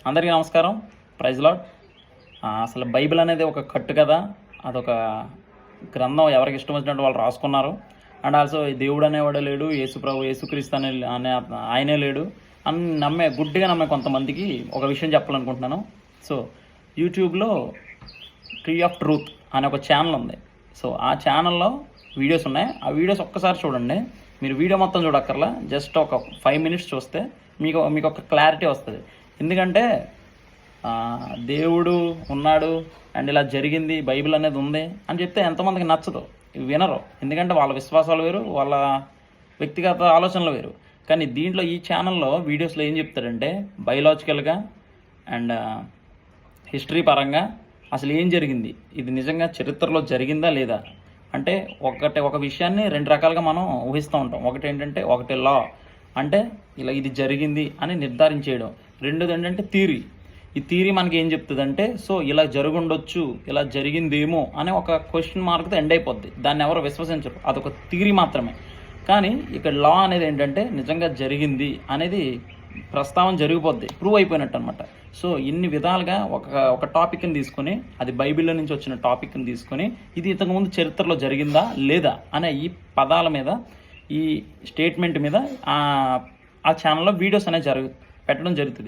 అందరికీ నమస్కారం. Praise lord. అసలు బైబిల్ అనేది ఒక కట్టు కదా, అదొక గ్రంథం. ఎవరికి ఇష్టం వచ్చినట్టు వాళ్ళు రాసుకున్నారు. అండ్ ఆల్సో దేవుడు అనేవాడే లేడు, యేసుక్రీస్తు అనే ఆయనే లేడు అని గుడ్డిగా నమ్మే కొంతమందికి ఒక విషయం చెప్పాలనుకుంటున్నాను. సో యూట్యూబ్లో ట్రీ ఆఫ్ ట్రూత్ అనే ఒక ఛానల్ ఉంది. సో ఆ ఛానల్లో వీడియోస్ ఉన్నాయి. ఆ వీడియోస్ ఒక్కసారి చూడండి. మీరు వీడియో మొత్తం చూడక్కర్లా, జస్ట్ ఒక 5 minutes చూస్తే మీకు ఒక క్లారిటీ వస్తుంది. ఎందుకంటే దేవుడు ఉన్నాడు అండ్ ఇలా జరిగింది, బైబిల్ అనేది ఉంది అని చెప్తే ఎంతమందికి నచ్చదు, వినరు. ఎందుకంటే వాళ్ళ విశ్వాసాలు వేరు, వాళ్ళ వ్యక్తిగత ఆలోచనలు వేరు. కానీ దీంట్లో ఈ ఛానల్లో వీడియోస్లో ఏం చెప్తారంటే బయలాజికల్గా అండ్ హిస్టరీ పరంగా అసలు ఏం జరిగింది, ఇది నిజంగా చరిత్రలో జరిగిందా లేదా అంటే ఒక విషయాన్ని 2 రకాలుగా మనం ఊహిస్తూ ఉంటాం. ఒకటి లా అంటే ఇలా ఇది జరిగింది అని నిర్ధారించేయడం. రెండోది ఏంటంటే థియరీ. ఈ థియరీ మనకి ఏం చెప్తుందంటే సో ఇలా జరుగుండొచ్చు, ఇలా జరిగిందేమో అనే ఒక క్వశ్చన్ మార్క్తో ఎండ్ అయిపోద్ది. దాన్ని ఎవరు విశ్వసించరు, అదొక థియరీ మాత్రమే. కానీ ఇక్కడ లా అనేది ఏంటంటే నిజంగా జరిగింది అనేది ప్రస్తావన జరిగిపోద్ది, ప్రూవ్ అయిపోయినట్టు అనమాట. సో ఇన్ని విధాలుగా ఒక టాపిక్ని తీసుకొని, అది బైబిల్లో నుంచి వచ్చిన టాపిక్ని తీసుకొని ఇది ఇంతకుముందు చరిత్రలో జరిగిందా లేదా అనే ఈ పదాల మీద, ఈ స్టేట్మెంట్ మీద ఆ ఛానల్లో వీడియోస్ అనేవి పెట్టడం జరుగుతుంది.